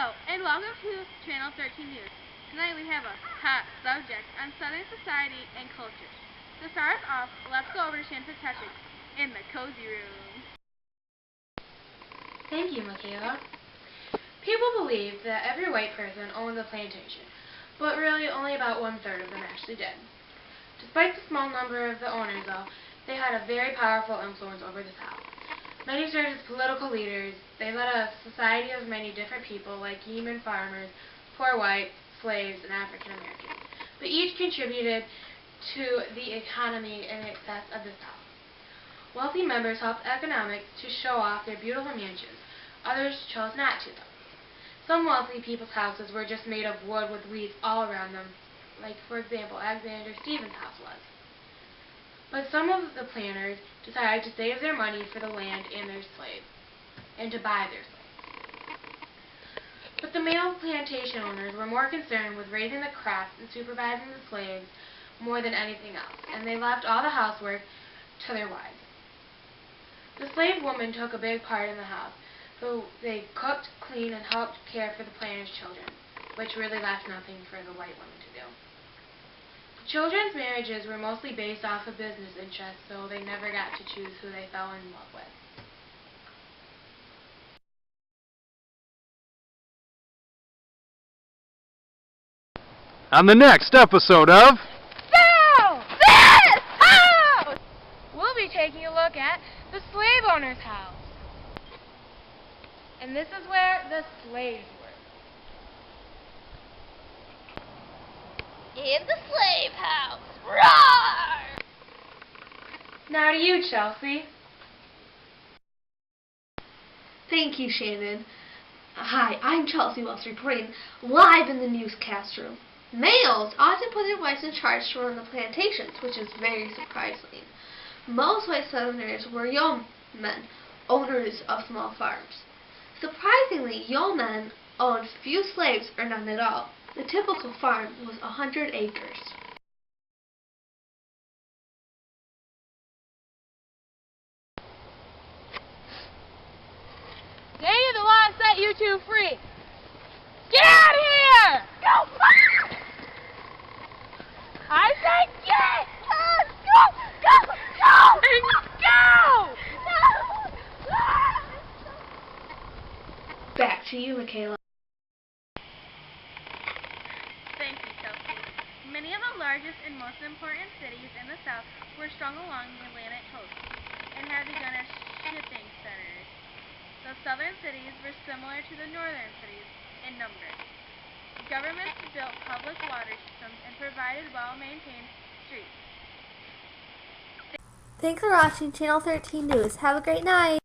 Hello, and welcome to Channel 13 News. Tonight we have a hot subject on Southern society and culture. To start us off, let's go over to Shannon Fitzpatrick in the Cozy Room. Thank you, Michaela. People believe that every white person owns a plantation, but really only about 1/3 of them actually did. Despite the small number of the owners, though, they had a very powerful influence over the South. Many served as political leaders. They led a society of many different people, like yeomen farmers, poor whites, slaves, and African Americans. But each contributed to the economy in excess of the South. Wealthy members helped economics to show off their beautiful mansions. Others chose not to, though. Some wealthy people's houses were just made of wood with weeds all around them, like, for example, Alexander Stevens' house was. But some of the planters decided to save their money for the land and their slaves, and to buy their slaves. But the male plantation owners were more concerned with raising the crops and supervising the slaves more than anything else, and they left all the housework to their wives. The slave woman took a big part in the house, so they cooked, cleaned, and helped care for the planters' children, which really left nothing for the white woman to do. Children's marriages were mostly based off of business interests, so they never got to choose who they fell in love with. On the next episode of Sell this house! We'll be taking a look at the slave owner's house. And this is where the slaves were. In the slave house. Roar! Now to you, Chelsea. Thank you, Shannon. Hi, I'm Chelsea Wells reporting live in the newscast room. Males often put their wives in charge to run the plantations, which is very surprising. Most white Southerners were yeomen, owners of small farms. Surprisingly, yeomen owned few slaves or none at all. The typical farm was 100 acres. Day of the law set you two free. Get out of here! Go back! I said get! Go! And go! Back to you, Michaela. Thank you, Chelsea. Many of the largest and most important cities in the South were strung along the Atlantic coast and had begun as shipping centers. The southern cities were similar to the northern cities in number. Governments built public water systems and provided well-maintained streets. Thanks for watching Channel 13 News. Have a great night.